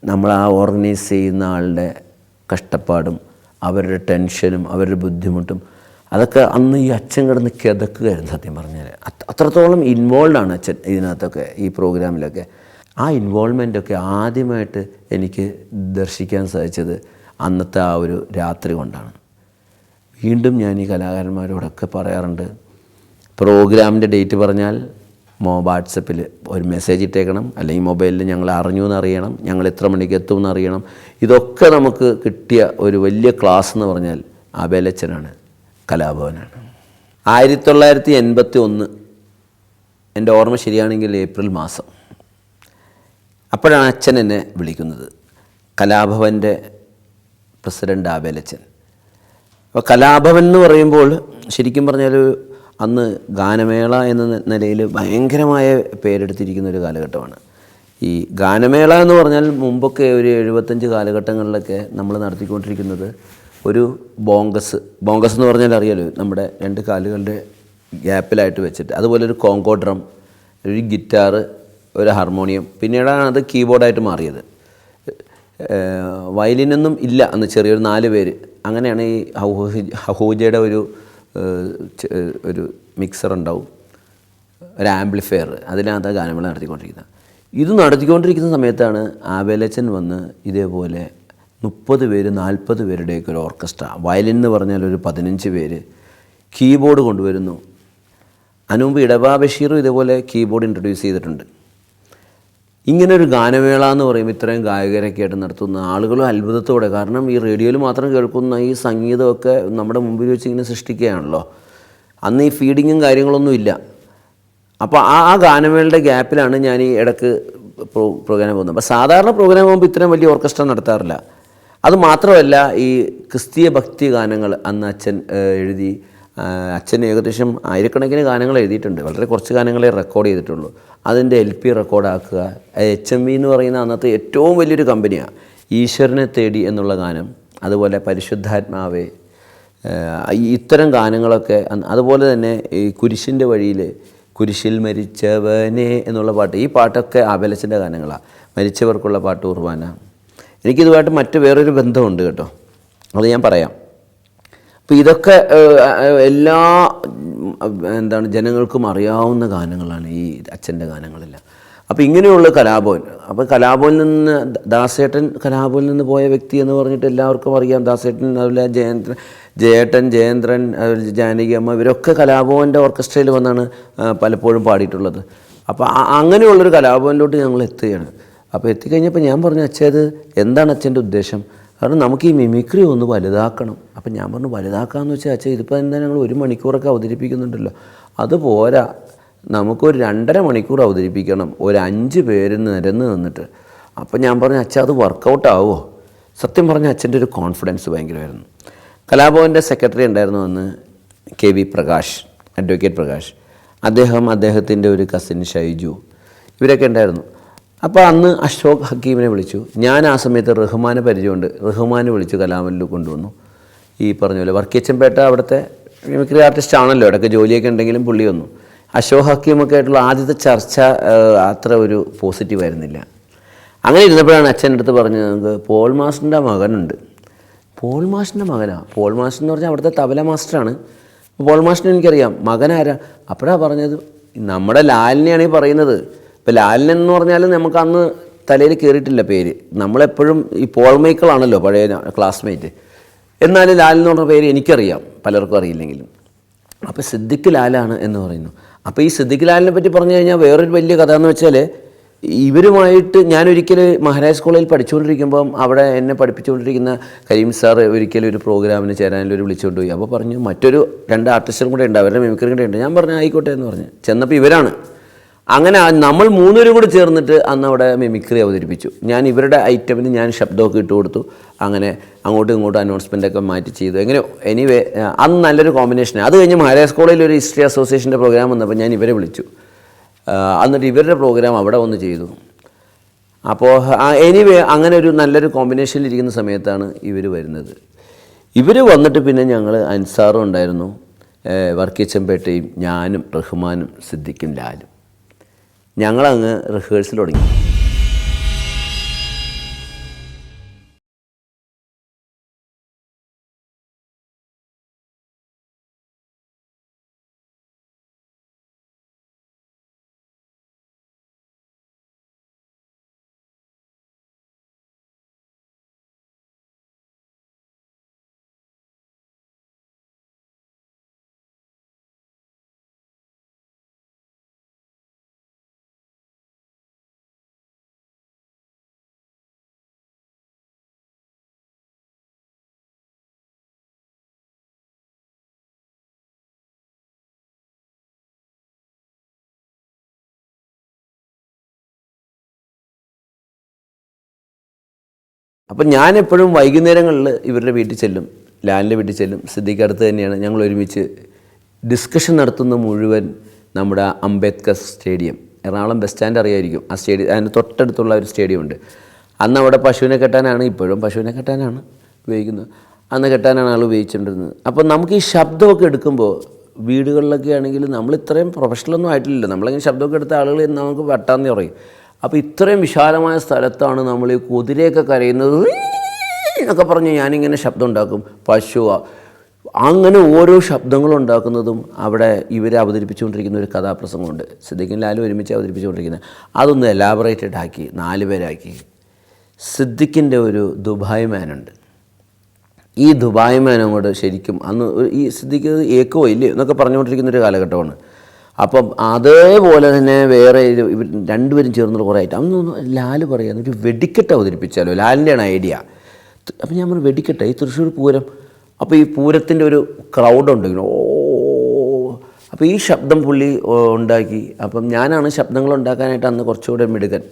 നമ്മൾ ആ ഓർഗനൈസ് ചെയ്യുന്ന ആളുടെ കഷ്ടപ്പാടും അവരുടെ ടെൻഷനും അവരുടെ ബുദ്ധിമുട്ടും അതൊക്കെ അന്ന് ഈ അച്ഛൻ കിടന്ന് കിതക്കുകയായിരുന്നു. സത്യം പറഞ്ഞാൽ അത്രത്തോളം ഇൻവോൾവാണ് അച്ഛൻ ഇതിനകത്തൊക്കെ, ഈ പ്രോഗ്രാമിലൊക്കെ. ആ ഇൻവോൾവ്മെൻറ്റൊക്കെ ആദ്യമായിട്ട് എനിക്ക് ദർശിക്കാൻ സാധിച്ചത് അന്നത്തെ ആ ഒരു രാത്രി കൊണ്ടാണ്. വീണ്ടും ഞാൻ ഈ കലാകാരന്മാരോടൊക്കെ പറയാറുണ്ട്, പ്രോഗ്രാമിൻ്റെ ഡേറ്റ് പറഞ്ഞാൽ വാട്സപ്പിൽ ഒരു മെസ്സേജ് ഇട്ടേക്കണം, അല്ലെങ്കിൽ മൊബൈലിൽ ഞങ്ങൾ അറിഞ്ഞു എന്നറിയണം, ഞങ്ങൾ എത്ര മണിക്ക് എത്തുമെന്ന് അറിയണം. ഇതൊക്കെ നമുക്ക് കിട്ടിയ ഒരു വലിയ ക്ലാസ് എന്ന് പറഞ്ഞാൽ ആബേലച്ചനാണ്, കലാഭവനാണ്. 1981 എൻ്റെ ഓർമ്മ ശരിയാണെങ്കിൽ ഏപ്രിൽ മാസം. അപ്പോഴാണ് അച്ഛൻ എന്നെ വിളിക്കുന്നത്, കലാഭവൻ്റെ പ്രസിഡൻ്റ് ആബേലച്ചൻ. അപ്പോൾ കലാഭവൻ എന്ന് പറയുമ്പോൾ ശരിക്കും പറഞ്ഞാൽ അന്ന് ഗാനമേള എന്ന നിലയിൽ ഭയങ്കരമായ പേരെടുത്തിരിക്കുന്ന ഒരു കാലഘട്ടമാണ്. ഈ ഗാനമേള എന്ന് പറഞ്ഞാൽ മുമ്പൊക്കെ ഒരു 75 കാലഘട്ടങ്ങളിലൊക്കെ നമ്മൾ നടത്തിക്കൊണ്ടിരിക്കുന്നത് ഒരു ബോങ്കസ് എന്ന് പറഞ്ഞാൽ അറിയാലോ, നമ്മുടെ 2 കാലുകളുടെ ഗ്യാപ്പിലായിട്ട് വെച്ചിട്ട്, അതുപോലെ ഒരു കോങ്കോ ഡ്രം, ഒരു ഗിറ്റാർ, ഒരു ഹാർമോണിയം, പിന്നീടാണ് അത് കീബോർഡായിട്ട് മാറിയത്. വയലിനൊന്നും ഇല്ല അന്ന്, ചെറിയൊരു 4 പേര്. അങ്ങനെയാണ് ഈ ഹൂജയുടെ ഒരു മിക്സർ ഉണ്ടാവും, ഒരു ആംപ്ലിഫയർ, അതിനകത്ത് ഗാനമേള നടത്തിക്കൊണ്ടിരിക്കുന്നത്. ഇത് നടത്തിക്കൊണ്ടിരിക്കുന്ന സമയത്താണ് ആബേലച്ചൻ വന്ന് ഇതേപോലെ 30 പേര് 40 പേരുടെയൊക്കെ ഒരു ഓർക്കസ്ട്ര, വയലിൻ എന്ന് പറഞ്ഞാൽ ഒരു 15 പേര്, കീബോർഡ് കൊണ്ടുവരുന്നു. അതിനുമുമ്പ് ഇടവാ ബഷീറും ഇതേപോലെ കീബോർഡ് ഇൻട്രൊഡ്യൂസ് ചെയ്തിട്ടുണ്ട്. ഇങ്ങനൊരു ഗാനമേള എന്ന് പറയുമ്പോൾ ഇത്രയും ഗായകരൊക്കെ ആയിട്ട് നടത്തുന്ന ആളുകളും അത്ഭുതത്തോടെ, കാരണം ഈ റേഡിയോയിൽ മാത്രം കേൾക്കുന്ന ഈ സംഗീതമൊക്കെ നമ്മുടെ മുമ്പിൽ വെച്ച് ഇങ്ങനെ സൃഷ്ടിക്കുകയാണല്ലോ. അന്ന് ഈ ഫീഡിങ്ങും കാര്യങ്ങളൊന്നും ഇല്ല. അപ്പോൾ ആ ഗാനമേളയുടെ ഗ്യാപ്പിലാണ് ഞാൻ ഈ ഇടയ്ക്ക് പ്രോഗ്രാം പോകുന്നത്. അപ്പോൾ സാധാരണ പ്രോഗ്രാം പോകുമ്പോൾ ഇത്രയും വലിയ ഓർക്കസ്ട്ര നടത്താറില്ല. അതുമാത്രമല്ല, ഈ ക്രിസ്തീയ ഭക്തി ഗാനങ്ങൾ അന്ന് അച്ഛൻ എഴുതി. അച്ഛൻ ഏകദേശം ആയിരക്കണക്കിന് ഗാനങ്ങൾ എഴുതിയിട്ടുണ്ട്. വളരെ കുറച്ച് ഗാനങ്ങളെ റെക്കോർഡ് ചെയ്തിട്ടുള്ളൂ. അതിൻ്റെ LP റെക്കോർഡാക്കുക. HMV എന്ന് പറയുന്ന അന്നത്തെ ഏറ്റവും വലിയൊരു കമ്പനിയാണ്. ഈശ്വരനെ തേടി എന്നുള്ള ഗാനം, അതുപോലെ പരിശുദ്ധാത്മാവേ, ഇത്തരം ഗാനങ്ങളൊക്കെ. അതുപോലെ തന്നെ ഈ കുരിശിൻ്റെ വഴിയിൽ കുരിശിൽ മരിച്ചവനെ എന്നുള്ള പാട്ട്, ഈ പാട്ടൊക്കെ ആബേലച്ചൻ്റെ ഗാനങ്ങളാണ്. മരിച്ചവർക്കുള്ള പാട്ട് കുർബാന. എനിക്കിതുമായിട്ട് മറ്റ് വേറൊരു ബന്ധമുണ്ട് കേട്ടോ, അത് ഞാൻ പറയാം. അപ്പോൾ ഇതൊക്കെ എല്ലാ ജനങ്ങൾക്കും അറിയാവുന്ന ഗാനങ്ങളാണ് ഈ അച്ഛൻ്റെ ഗാനങ്ങളെല്ലാം. അപ്പോൾ ഇങ്ങനെയുള്ള കലാഭവൻ. അപ്പോൾ കലാഭവനിൽ നിന്ന് ദാസേട്ടൻ കലാഭവനിൽ നിന്ന് പോയ വ്യക്തി എന്ന് പറഞ്ഞിട്ട് എല്ലാവർക്കും അറിയാം. ദാസേട്ടൻ, അതുപോലെ ജയേന്ദ്രൻ, ജാനകി അമ്മ, ഇവരൊക്കെ കലാഭവൻ്റെ ഓർക്കസ്ട്രയിൽ വന്നാണ് പലപ്പോഴും പാടിയിട്ടുള്ളത്. അപ്പോൾ അങ്ങനെയുള്ളൊരു കലാഭവനിലോട്ട് ഞങ്ങൾ എത്തുകയാണ്. അപ്പോൾ എത്തിക്കഴിഞ്ഞപ്പോൾ ഞാൻ പറഞ്ഞു, അച്ഛാ ഇത് എന്താണ് അച്ഛൻ്റെ ഉദ്ദേശം? കാരണം നമുക്ക് ഈ മിമിക്രി ഒന്ന് വലുതാക്കണം. അപ്പം ഞാൻ പറഞ്ഞു, വലുതാക്കാമെന്ന് വെച്ചാൽ അച്ഛാ ഇതിപ്പോൾ എന്താ ഞങ്ങൾ 1 മണിക്കൂറൊക്കെ അവതരിപ്പിക്കുന്നുണ്ടല്ലോ, അതുപോരാ, നമുക്കൊരു 2.5 മണിക്കൂർ അവതരിപ്പിക്കണം, ഒരു 5 പേര് നിരന്ന് നിന്നിട്ട്. അപ്പം ഞാൻ പറഞ്ഞു, അച്ഛാ അത് വർക്കൗട്ട് ആവുമോ? സത്യം പറഞ്ഞ അച്ഛൻ്റെ ഒരു കോൺഫിഡൻസ് ഭയങ്കരമായിരുന്നു. കലാഭവൻ്റെ സെക്രട്ടറി ഉണ്ടായിരുന്നു അന്ന്, KV പ്രകാശ്, അഡ്വക്കേറ്റ് പ്രകാശ്. അദ്ദേഹത്തിൻ്റെ ഒരു കസിൻ ഷൈജു, ഇവരൊക്കെ ഉണ്ടായിരുന്നു. അപ്പോൾ അന്ന് അശോക് ഹക്കീമിനെ വിളിച്ചു. ഞാൻ ആ സമയത്ത് റഹ്മാനെ പരിചയമുണ്ട്. റഹ്മാനെ വിളിച്ചു കലാഭവനിൽ കൊണ്ടുവന്നു. ഈ പറഞ്ഞ പോലെ വർക്കിച്ചമ്പേട്ട അവിടുത്തെ മിമിക്രി ആർട്ടിസ്റ്റ് ആണല്ലോ, ഇടയ്ക്ക് ജോലിയൊക്കെ ഉണ്ടെങ്കിലും പുള്ളി വന്നു. അശോക് ഹക്കീമൊക്കെ ആയിട്ടുള്ള ആദ്യത്തെ ചർച്ച അത്ര ഒരു പോസിറ്റീവ് ആയിരുന്നില്ല. അങ്ങനെ ഇരുന്നപ്പോഴാണ് അച്ഛൻ്റെ അടുത്ത് പറഞ്ഞത്, നമുക്ക് പോൾ മാസ്റ്ററിൻ്റെ മകനുണ്ട്. പോൾ മാസ്റ്ററിൻ്റെ മകനാണ്. പോൾ മാസ്റ്റർ എന്ന് പറഞ്ഞാൽ അവിടുത്തെ തബല മാസ്റ്ററാണ്. പോൾ മാസ്റ്ററിനെ എനിക്കറിയാം, മകനാരാ? അപ്പോഴാണ് പറഞ്ഞത്, നമ്മുടെ ലാലിനെയാണ് ഈ പറയുന്നത്. ഇപ്പോൾ ലാലിൻ എന്ന് പറഞ്ഞാൽ നമുക്ക് അന്ന് തലയിൽ കയറിയിട്ടില്ല പേര്. നമ്മളെപ്പോഴും ഈ പോൾ മൈക്കിളാണല്ലോ പഴയ ക്ലാസ്മേറ്റ്. എന്നാലും ലാൽ എന്ന് പറഞ്ഞ പേര് എനിക്കറിയാം, പലർക്കും അറിയില്ലെങ്കിലും. അപ്പോൾ സിദ്ദിഖ് ലാലാണ് എന്ന് പറയുന്നു. അപ്പോൾ ഈ സിദ്ദിഖ് ലാലിനെ പറ്റി പറഞ്ഞു കഴിഞ്ഞാൽ വേറൊരു വലിയ കഥ എന്ന് വെച്ചാൽ, ഇവരുമായിട്ട് ഞാനൊരിക്കൽ മഹാരാജ് കോളേജിൽ പഠിച്ചുകൊണ്ടിരിക്കുമ്പം അവിടെ എന്നെ പഠിപ്പിച്ചുകൊണ്ടിരിക്കുന്ന കരീം സാർ ഒരിക്കലും ഒരു പ്രോഗ്രാമിന് ചേരാനൊരു വിളിച്ചുകൊണ്ട് പോയി. അപ്പോൾ പറഞ്ഞു, മറ്റൊരു 2 ആർട്ടിസ്റ്റും കൂടെ ഉണ്ട്, അവരുടെ മിമിക്രി കൂടെ ഉണ്ട്. ഞാൻ പറഞ്ഞു ആയിക്കോട്ടെ എന്ന് പറഞ്ഞു. ചെന്നപ്പോൾ ഇവരാണ്. അങ്ങനെ നമ്മൾ 3 പേരും കൂടി ചേർന്നിട്ട് അന്ന് അവിടെ മിമിക്രി അവതരിപ്പിച്ചു. ഞാൻ ഇവരുടെ ഐറ്റമിന് ഞാൻ ശബ്ദമൊക്കെ ഇട്ട് കൊടുത്തു. അങ്ങനെ അങ്ങോട്ടും ഇങ്ങോട്ടും അനൗൺസ്മെൻറ്റൊക്കെ മാറ്റി ചെയ്തു. എങ്ങനെയോ എനിവേ അന്ന് നല്ലൊരു കോമ്പിനേഷനാണ്. അത് കഴിഞ്ഞ് മഹാരാജ് കോളേജിൽ ഒരു ഹിസ്റ്ററി അസോസിയേഷൻ്റെ പ്രോഗ്രാം വന്നപ്പോൾ ഞാൻ ഇവരെ വിളിച്ചു. എന്നിട്ട് ഇവരുടെ പ്രോഗ്രാം അവിടെ വന്ന് ചെയ്തു. അപ്പോൾ എനിവേ അങ്ങനെ ഒരു നല്ലൊരു കോമ്പിനേഷനിലിരിക്കുന്ന സമയത്താണ് ഇവർ വരുന്നത്. ഇവർ വന്നിട്ട് പിന്നെ ഞങ്ങൾ അൻസാറും ഉണ്ടായിരുന്നു, വർക്കിച്ചമ്പേട്ടയും, ഞാനും റഹ്മാനും സിദ്ദിഖും ലാലും. ഞങ്ങളങ്ങ് റിഹേഴ്സൽ തുടങ്ങി. അപ്പം ഞാനെപ്പോഴും വൈകുന്നേരങ്ങളിൽ ഇവരുടെ വീട്ടിൽ ചെല്ലും, ലാലിൻ്റെ വീട്ടിൽ ചെല്ലും. സിദ്ദിഖ് അടുത്ത് തന്നെയാണ്. ഞങ്ങൾ ഒരുമിച്ച് ഡിസ്കഷൻ നടത്തുന്ന മുഴുവൻ നമ്മുടെ Ambedkar stadium, Ernakulam bus stand അറിയായിരിക്കും. ആ സ്റ്റേഡിയം, അതിന് തൊട്ടടുത്തുള്ള ഒരു സ്റ്റേഡിയമുണ്ട്. അന്ന് അവിടെ പശുവിനെ കെട്ടാനാണ്, ഇപ്പോഴും പശുവിനെ കെട്ടാനാണ് ഉപയോഗിക്കുന്നത്, അന്ന് കെട്ടാനാണ് ആൾ ഉപയോഗിച്ചുകൊണ്ടിരുന്നത്. അപ്പോൾ നമുക്ക് ഈ ശബ്ദമൊക്കെ എടുക്കുമ്പോൾ വീടുകളിലൊക്കെ ആണെങ്കിൽ നമ്മൾ ഇത്രയും പ്രൊഫഷണലൊന്നും ആയിട്ടില്ലല്ലോ, നമ്മളിങ്ങനെ ശബ്ദമൊക്കെ എടുത്ത ആളുകൾ നമുക്ക് വട്ടാന്ന് പറയും. അപ്പോൾ ഇത്രയും വിശാലമായ സ്ഥലത്താണ് നമ്മൾ ഈ കുതിരയൊക്കെ കരയുന്നത് എന്നൊക്കെ പറഞ്ഞ് ഞാനിങ്ങനെ ശബ്ദം ഉണ്ടാക്കും. പശു, അങ്ങനെ ഓരോ ശബ്ദങ്ങളുണ്ടാക്കുന്നതും അവിടെ ഇവരെ അവതരിപ്പിച്ചുകൊണ്ടിരിക്കുന്ന ഒരു കഥാപ്രസംഗമുണ്ട്. സിദ്ദിഖും ലാലും ഒരുമിച്ച് അവതരിപ്പിച്ചുകൊണ്ടിരിക്കുന്നത്. അതൊന്ന് എലാബറേറ്റഡ് ആക്കി 4 പേരാക്കി. സിദ്ദിഖിൻ്റെ ഒരു ദുബായ് മാനുണ്ട്. ഈ ദുബായ് മാൻ അങ്ങോട്ട് ശരിക്കും അന്ന് ഈ സിദ്ദിഖ് ഏക്കോ ഇല്ലേ എന്നൊക്കെ പറഞ്ഞുകൊണ്ടിരിക്കുന്നൊരു കാലഘട്ടമാണ്. അപ്പം അതേപോലെ തന്നെ വേറെ ഇവർ രണ്ടുപേരും ചേർന്നുള്ള കുറേ ആയിട്ട് അന്ന് ലാൽ പറയാം ഒരു വെടിക്കെട്ട് അവതരിപ്പിച്ചാലോ, ലാലിൻ്റെയാണ് ഐഡിയ. അപ്പം ഞാൻ പറഞ്ഞു വെടിക്കെട്ട് ഈ തൃശ്ശൂർ പൂരം, അപ്പോൾ ഈ പൂരത്തിൻ്റെ ഒരു ക്രൗഡുണ്ട് ഇങ്ങനെ അപ്പോൾ ഈ ശബ്ദം പുള്ളി ഉണ്ടാക്കി. അപ്പം ഞാനാണ് ശബ്ദങ്ങൾ ഉണ്ടാക്കാനായിട്ട് അന്ന് കുറച്ചുകൂടെ മിടുക്കൻ.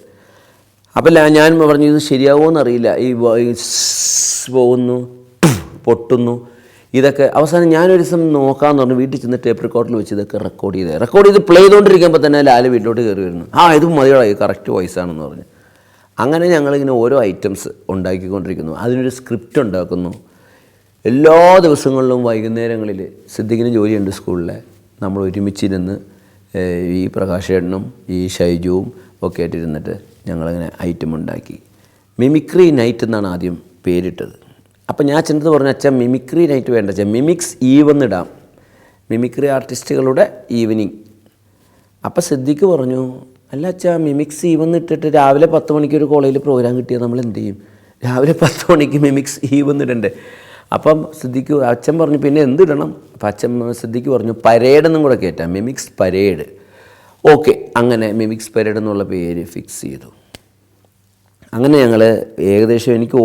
അപ്പം ഞാൻ പറഞ്ഞു ഇത് ശരിയാവുമോ അറിയില്ല, ഈ പോകുന്നു പൊട്ടുന്നു ഇതൊക്കെ. അവസാനം ഞാനൊരു ദിവസം നോക്കാമെന്ന് പറഞ്ഞു വീട്ടിൽ ചെന്ന് ടേപ്പ് റെക്കോർഡിൽ വെച്ച് ഇതൊക്കെ റെക്കോർഡ് ചെയ്ത് പ്ലേ ചെയ്തുകൊണ്ടിരിക്കുമ്പോൾ തന്നെ ലാൽ വീട്ടിലോട്ട് കയറി വരുന്നു. ഇത് മതിയോടാ, ഇത് കറക്റ്റ് വോയിസാണെന്ന് പറഞ്ഞു. അങ്ങനെ ഞങ്ങളിങ്ങനെ ഓരോ ഐറ്റംസ് ഉണ്ടാക്കിക്കൊണ്ടിരിക്കുന്നു, അതിനൊരു സ്ക്രിപ്റ്റ് ഉണ്ടാക്കുന്നു. എല്ലാ ദിവസങ്ങളിലും വൈകുന്നേരങ്ങളിൽ സിദ്ദിഖിന് ജോലിയുണ്ട് സ്കൂളിലെ, നമ്മൾ ഒരുമിച്ചിരുന്ന് ഈ പ്രകാശേട്ടനും ഈ ഷൈജുവും ഒക്കെ ആയിട്ടിരുന്നിട്ട് ഞങ്ങളിങ്ങനെ ഐറ്റം ഉണ്ടാക്കി. മിമിക്രി നൈറ്റ് എന്നാണ് ആദ്യം പേരിട്ടത്. അപ്പം ഞാൻ ചെന്നത് പറഞ്ഞു അച്ഛൻ മിമിക്രി നൈറ്റ് വേണ്ട അച്ഛൻ, മിമിക്സ് ഈവ് എന്നിടാം, മിമിക്രി ആർട്ടിസ്റ്റുകളുടെ ഈവനിങ്. അപ്പം സിദ്ദിഖ് പറഞ്ഞു അല്ല അച്ഛാ മിമിക്സ് ഈവ് എന്നിട്ടിട്ട് രാവിലെ 10 മണിക്ക് ഒരു കോളേജിൽ പ്രോഗ്രാം കിട്ടിയാൽ നമ്മൾ എന്ത് ചെയ്യും, രാവിലെ 10 മണിക്ക് മിമിക്സ് ഈവ് എന്നിടണ്ടേ. അപ്പം സിദ്ദിഖ് അച്ഛൻ പറഞ്ഞു പിന്നെ എന്തിടണം. അപ്പം സിദ്ദിഖ് പറഞ്ഞു പരേഡെന്നും കൂടെ കയറ്റാം, മിമിക്സ് പരേഡ്. ഓക്കെ, അങ്ങനെ മിമിക്സ് പരേഡ് എന്നുള്ള പേര് ഫിക്സ് ചെയ്തു. അങ്ങനെ ഞങ്ങൾ ഏകദേശം എനിക്ക്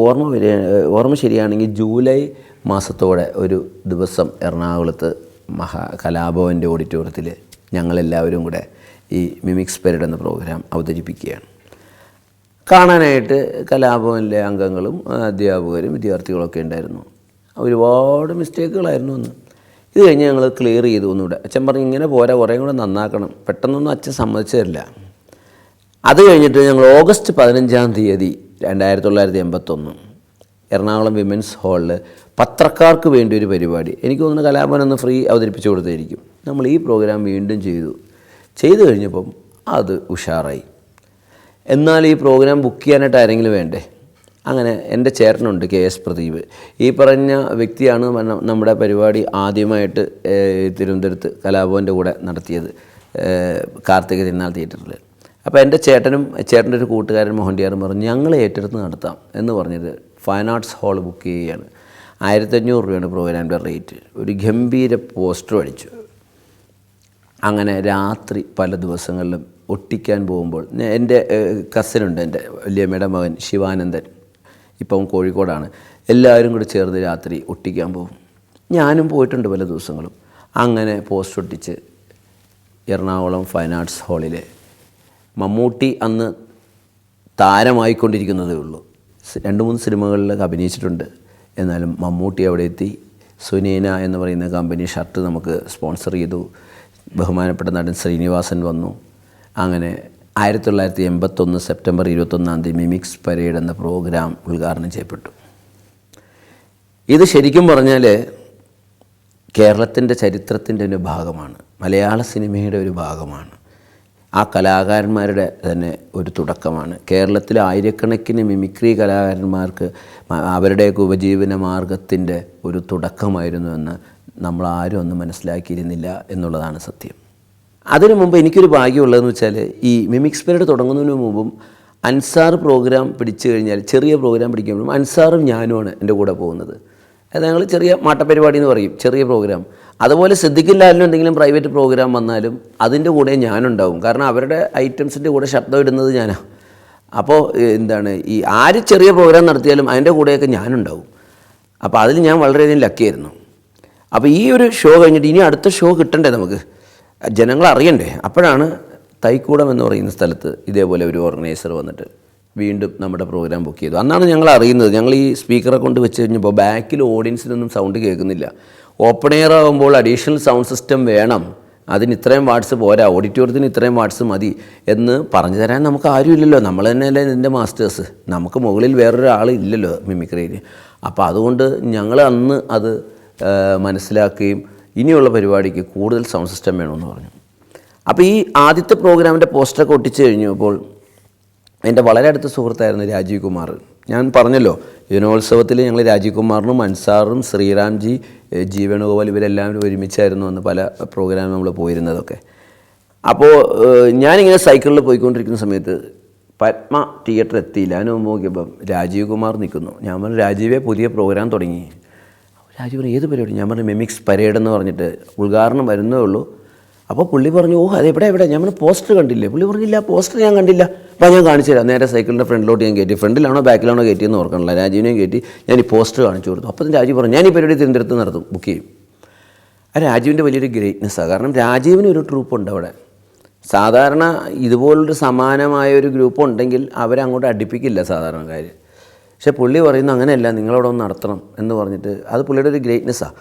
ഓർമ്മ ശരിയാണെങ്കിൽ ജൂലൈ മാസത്തോടെ ഒരു ദിവസം എറണാകുളത്ത് കലാഭവൻ്റെ ഓഡിറ്റോറിയത്തിൽ ഞങ്ങളെല്ലാവരും കൂടെ ഈ മിമിക്സ് പരേഡ് എന്ന പ്രോഗ്രാം അവതരിപ്പിക്കുകയാണ്. കാണാനായിട്ട് കലാഭവനിലെ അംഗങ്ങളും അധ്യാപകരും വിദ്യാർത്ഥികളൊക്കെ ഉണ്ടായിരുന്നു. ഒരുപാട് മിസ്റ്റേക്കുകളായിരുന്നു അന്ന്. ഇത് കഴിഞ്ഞ് ഞങ്ങൾ ക്ലിയർ ചെയ്തു ഒന്നുകൂടെ. അച്ഛൻ പറഞ്ഞു ഇങ്ങനെ പോരാ, കുറേ കൂടെ നന്നാക്കണം. പെട്ടെന്നൊന്നും അച്ഛൻ സമ്മതിച്ചു തരില്ല. അത് കഴിഞ്ഞിട്ട് ഞങ്ങൾ ഓഗസ്റ്റ് 15-ാം തീയതി 1981 എറണാകുളം വിമൻസ് ഹാളിൽ പത്രക്കാർക്ക് വേണ്ടി ഒരു പരിപാടി, എനിക്ക് തോന്നുന്നു കലാഭവൻ ഒന്ന് ഫ്രീ അവതരിപ്പിച്ചു കൊടുത്തായിരിക്കും. നമ്മൾ ഈ പ്രോഗ്രാം വീണ്ടും ചെയ്തു കഴിഞ്ഞപ്പം അത് ഉഷാറായി. എന്നാൽ ഈ പ്രോഗ്രാം ബുക്ക് ചെയ്യാനായിട്ട് ആരെങ്കിലും വേണ്ടേ? അങ്ങനെ എൻ്റെ ചേട്ടനുണ്ട് KS പ്രദീപ്. ഈ പറഞ്ഞ വ്യക്തിയാണ് നമ്മുടെ പരിപാടി ആദ്യമായിട്ട് തിരുവനന്തപുരത്ത് കലാഭവൻ്റെ കൂടെ നടത്തിയത്, കാർത്തിക തിരുനാൾ തിയേറ്ററിൽ. അപ്പോൾ എൻ്റെ ചേട്ടൻ്റെ ഒരു കൂട്ടുകാരൻ മോഹൻഡിയാറും പറഞ്ഞു ഞങ്ങൾ ഏറ്റെടുത്ത് നടത്താം എന്ന് പറഞ്ഞത് ഫൈൻ ആർട്സ് ഹാൾ ബുക്ക് ചെയ്യുകയാണ്. 1500 രൂപയാണ് പ്രോഗ്രാമിൻ്റെ റേറ്റ്. ഒരു ഗംഭീര പോസ്റ്റർ അടിച്ചു. അങ്ങനെ രാത്രി പല ദിവസങ്ങളിലും ഒട്ടിക്കാൻ പോകുമ്പോൾ എൻ്റെ കസിനുണ്ട്, എൻ്റെ വല്യമ്മയുടെ മകൻ ശിവാനന്ദൻ, ഇപ്പം കോഴിക്കോടാണ്. എല്ലാവരും കൂടി ചേർന്ന് രാത്രി ഒട്ടിക്കാൻ പോകും. ഞാനും പോയിട്ടുണ്ട് പല ദിവസങ്ങളും. അങ്ങനെ പോസ്റ്റർ ഒട്ടിച്ച് എറണാകുളം ഫൈൻ ആർട്സ് ഹാളിൽ മമ്മൂട്ടി അന്ന് താരമായിക്കൊണ്ടിരിക്കുന്നതേ ഉള്ളൂ. 2-3 സിനിമകളിലൊക്കെ അഭിനയിച്ചിട്ടുണ്ട്. എന്നാലും മമ്മൂട്ടി അവിടെ എത്തി. സുനീന എന്ന് പറയുന്ന കമ്പനി ഷർട്ട് നമുക്ക് സ്പോൺസർ ചെയ്തു. ബഹുമാനപ്പെട്ട നടൻ ശ്രീനിവാസൻ വന്നു. അങ്ങനെ 1981 സെപ്റ്റംബർ 21-ാം തീയതി മിമിക്സ് പരേഡ് എന്ന പ്രോഗ്രാം ഉദ്ഘാടനം ചെയ്യപ്പെട്ടു. ഇത് ശരിക്കും പറഞ്ഞാൽ കേരളത്തിൻ്റെ ചരിത്രത്തിൻ്റെ ഒരു ഭാഗമാണ്, മലയാള സിനിമയുടെ ഒരു ഭാഗമാണ്. ആ കലാകാരന്മാരുടെ തന്നെ ഒരു തുടക്കമാണ്. കേരളത്തിലെ ആയിരക്കണക്കിന് മിമിക്രി കലാകാരന്മാർക്ക് അവരുടെയൊക്കെ ഉപജീവന മാർഗത്തിൻ്റെ ഒരു തുടക്കമായിരുന്നു എന്ന് നമ്മളാരും ഒന്നും മനസ്സിലാക്കിയിരുന്നില്ല എന്നുള്ളതാണ് സത്യം. അതിനു മുമ്പ് എനിക്കൊരു ഭാഗ്യമുള്ളതെന്ന് വെച്ചാൽ ഈ മിമിക്സ് പരേഡ് തുടങ്ങുന്നതിന് മുമ്പും അൻസാർ പ്രോഗ്രാം പിടിച്ചു കഴിഞ്ഞാൽ, ചെറിയ പ്രോഗ്രാം പിടിക്കുമ്പോഴും അൻസാറും ഞാനുമാണ് എൻ്റെ കൂടെ പോകുന്നത്. അത് ഞങ്ങൾ ചെറിയ മാട്ടപ്പരിപാടി എന്ന് പറയും, ചെറിയ പ്രോഗ്രാം. അതുപോലെ സിദ്ദിഖില്ലാലും എന്തെങ്കിലും പ്രൈവറ്റ് പ്രോഗ്രാം വന്നാലും അതിൻ്റെ കൂടെ ഞാനുണ്ടാവും. കാരണം അവരുടെ ഐറ്റംസിൻ്റെ കൂടെ ശബ്ദം ഇടുന്നത് ഞാനാണ്. അപ്പോൾ ഈ ആര് ചെറിയ പ്രോഗ്രാം നടത്തിയാലും അതിൻ്റെ കൂടെയൊക്കെ ഞാനുണ്ടാവും. അപ്പോൾ അതിൽ ഞാൻ വളരെയധികം ലക്കിയായിരുന്നു. അപ്പോൾ ഈ ഒരു ഷോ കഴിഞ്ഞിട്ട് ഇനി അടുത്ത ഷോ കിട്ടണ്ടേ, നമുക്ക് ജനങ്ങൾ അറിയണ്ടേ. അപ്പോഴാണ് തൈക്കൂടം എന്ന് പറയുന്ന സ്ഥലത്ത് ഇതേപോലെ ഒരു ഓർഗനൈസർ വന്നിട്ട് വീണ്ടും നമ്മുടെ പ്രോഗ്രാം ബുക്ക് ചെയ്തു. അന്നാണ് ഞങ്ങൾ അറിയുന്നത്. ഞങ്ങൾ ഈ സ്പീക്കറെ കൊണ്ട് വെച്ച് കഴിഞ്ഞപ്പോൾ ബാക്കിൽ ഓഡിയൻസിനൊന്നും സൗണ്ട് കേൾക്കുന്നില്ല. ഓപ്പൺ എയർ ആകുമ്പോൾ അഡീഷണൽ സൗണ്ട് സിസ്റ്റം വേണം, അതിന് ഇത്രയും വാട്ട്സ് പോരാ, ഓഡിറ്റോറിയത്തിന് ഇത്രയും വാട്ട്സ് മതി എന്ന് പറഞ്ഞു തരാൻ നമുക്ക് ആരുമില്ലല്ലോ. നമ്മൾ തന്നെയല്ലേ ഇതിൻ്റെ മാസ്റ്റേഴ്സ്, നമുക്ക് മുകളിൽ വേറൊരാൾ ഇല്ലല്ലോ മിമിക്രിയിൽ. അപ്പോൾ അതുകൊണ്ട് ഞങ്ങൾ അന്ന് അത് മനസ്സിലാക്കുകയും ഇനിയുള്ള പരിപാടിക്ക് കൂടുതൽ സൗണ്ട് സിസ്റ്റം വേണമെന്ന് പറഞ്ഞു. അപ്പോൾ ഈ ആദ്യത്തെ പ്രോഗ്രാമിൻ്റെ പോസ്റ്ററൊക്കെ ഒട്ടിച്ച് കഴിഞ്ഞപ്പോൾ എൻ്റെ വളരെ അടുത്ത സുഹൃത്തായിരുന്നു രാജീവ് കുമാർ. ഞാൻ പറഞ്ഞല്ലോ യുവനോത്സവത്തിൽ ഞങ്ങൾ രാജീവ് കുമാറിനും അൻസാറും ശ്രീറാംജി, ജി വേണുഗോപാൽ ഇവരെല്ലാവരും ഒരുമിച്ചായിരുന്നു അന്ന് പല പ്രോഗ്രാം നമ്മൾ പോയിരുന്നതൊക്കെ. അപ്പോൾ ഞാനിങ്ങനെ സൈക്കിളിൽ പോയിക്കൊണ്ടിരിക്കുന്ന സമയത്ത് പത്മ തിയേറ്റർ എത്തിയില്ല. അതിന് മുമ്പ് നോക്കിയപ്പം രാജീവ് കുമാർ നിൽക്കുന്നു. ഞാൻ പറഞ്ഞു രാജീവേ പുതിയ പ്രോഗ്രാം തുടങ്ങി. രാജീവ് പറഞ്ഞു ഏത് പരിപാടി? ഞാൻ പറഞ്ഞു മിമിക്സ് പരേഡ് എന്ന് പറഞ്ഞിട്ട് ഉദ്ഘാടനം വരുന്നേ ഉള്ളൂ, അപ്പോൾ പുള്ളി പറഞ്ഞു, ഓ അത് എവിടെ ഞാൻ പോസ്റ്റർ കണ്ടില്ലേ? പുള്ളി പറഞ്ഞില്ല, പോസ്റ്റർ ഞാൻ കണ്ടില്ല. അപ്പോൾ ഞാൻ കാണിച്ചു തരാം. നേരെ സൈക്കിളിൻ്റെ ഫ്രണ്ടിലോട്ട് ഞാൻ കയറ്റി, ഫ്രണ്ടിലാണോ ബാക്കിലാണോ കയറ്റിയെന്ന് ഓർക്കണില്ല, രാജീവിനെയും കയറ്റി ഞാൻ ഈ പോസ്റ്റർ കാണിച്ചു കൊടുത്തു. അപ്പോൾ രാജീവ് പറഞ്ഞു, ഞാൻ ഈ പരിപാടി തിരുവനന്തപുരത്ത് നടത്തും, ബുക്ക് ചെയ്യും. ആ രാജീവിൻ്റെ വലിയൊരു ഗ്രേറ്റ്നെസ്സാണ്. കാരണം രാജീവിന് ഒരു ട്രൂപ്പുണ്ട് അവിടെ. സാധാരണ ഇതുപോലൊരു സമാനമായ ഒരു ഗ്രൂപ്പ് ഉണ്ടെങ്കിൽ അവരങ്ങോട്ട് അടുപ്പിക്കില്ല സാധാരണക്കാർ. പക്ഷേ പുള്ളി പറയുന്നു അങ്ങനെയല്ല, നിങ്ങളവിടെ ഒന്ന് നടത്തണം എന്ന് പറഞ്ഞിട്ട്, അത് പുള്ളിയുടെ ഒരു ഗ്രേറ്റ്നെസ്സാണ്.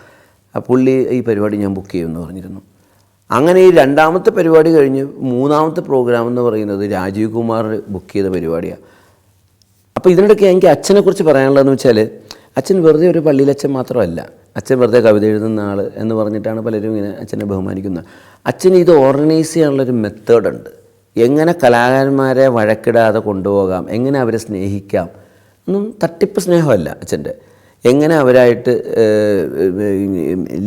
ആ പുള്ളി ഈ പരിപാടി ഞാൻ ബുക്ക് ചെയ്യുമെന്ന് പറഞ്ഞിരുന്നു. അങ്ങനെ ഈ രണ്ടാമത്തെ പരിപാടി കഴിഞ്ഞ് മൂന്നാമത്തെ പ്രോഗ്രാം എന്ന് പറയുന്നത് രാജീവ് കുമാർ ബുക്ക് ചെയ്ത പരിപാടിയാണ്. അപ്പോൾ ഇതിനിടയ്ക്ക് എനിക്ക് അച്ഛനെക്കുറിച്ച് പറയാനുള്ളതെന്ന് വെച്ചാൽ, അച്ഛൻ വെറുതെ ഒരു പള്ളിയിലച്ഛൻ മാത്രമല്ല, അച്ഛൻ വെറുതെ കവിത എഴുതുന്ന ആൾ എന്ന് പറഞ്ഞിട്ടാണ് പലരും ഇങ്ങനെ അച്ഛനെ ബഹുമാനിക്കുന്നത്. അച്ഛന് ഇത് ഓർഗനൈസ് ചെയ്യാനുള്ളൊരു മെത്തേഡുണ്ട്. എങ്ങനെ കലാകാരന്മാരെ വഴക്കിടാതെ കൊണ്ടുപോകാം, എങ്ങനെ അവരെ സ്നേഹിക്കാം. ഒന്നും തട്ടിപ്പ് സ്നേഹമല്ല അച്ഛൻ്റെ. എങ്ങനെ അവരായിട്ട്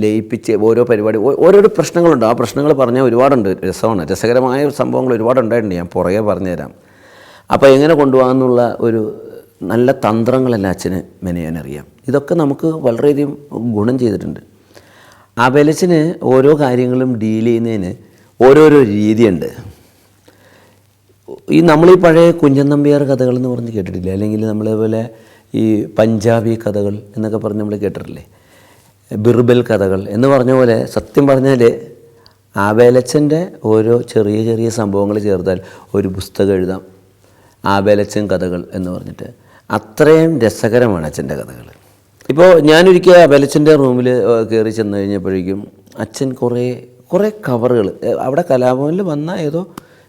ലയിപ്പിച്ച് ഓരോ പരിപാടി, ഓരോരോ പ്രശ്നങ്ങളുണ്ട്. ആ പ്രശ്നങ്ങൾ പറഞ്ഞാൽ ഒരുപാടുണ്ട്, രസമാണ്, രസകരമായ സംഭവങ്ങൾ ഒരുപാടുണ്ടായിട്ടുണ്ട്, ഞാൻ പുറകെ പറഞ്ഞുതരാം. അപ്പോൾ എങ്ങനെ കൊണ്ടുപോകാമെന്നുള്ള ഒരു നല്ല തന്ത്രങ്ങളെല്ലാം അച്ഛന് മെനയാനറിയാം. ഇതൊക്കെ നമുക്ക് വളരെയധികം ഗുണം ചെയ്തിട്ടുണ്ട്. അബലച്ചന് ഓരോ കാര്യങ്ങളും ഡീൽ ചെയ്യുന്നതിന് ഓരോരോ രീതിയുണ്ട്. നമ്മളീ പഴയ കുഞ്ചൻ നമ്പ്യാർ കഥകൾ എന്ന് പറഞ്ഞ് കേട്ടിട്ടില്ലേ? അല്ലെങ്കിൽ നമ്മളേപോലെ ഈ പഞ്ചാബി കഥകൾ എന്നൊക്കെ പറഞ്ഞ് നമ്മൾ കേട്ടിട്ടില്ലേ? ബിർബൽ കഥകൾ എന്ന് പറഞ്ഞ പോലെ സത്യം പറഞ്ഞാൽ ആബേലച്ചൻ്റെ ഓരോ ചെറിയ ചെറിയ സംഭവങ്ങൾ ചേർത്താൽ ഒരു പുസ്തകം എഴുതാം, ആബേലച്ചൻ കഥകൾ എന്ന് പറഞ്ഞിട്ട്. അത്രയും രസകരമാണ് അച്ഛൻ്റെ കഥകൾ. ഇപ്പോൾ ഞാനൊരിക്കൽ ആബേലച്ചൻ്റെ റൂമിൽ കയറി ചെന്ന് കഴിഞ്ഞപ്പോഴേക്കും അച്ഛൻ കുറേ കവറുകൾ, അവിടെ കലാഭവനിൽ വന്ന ഏതോ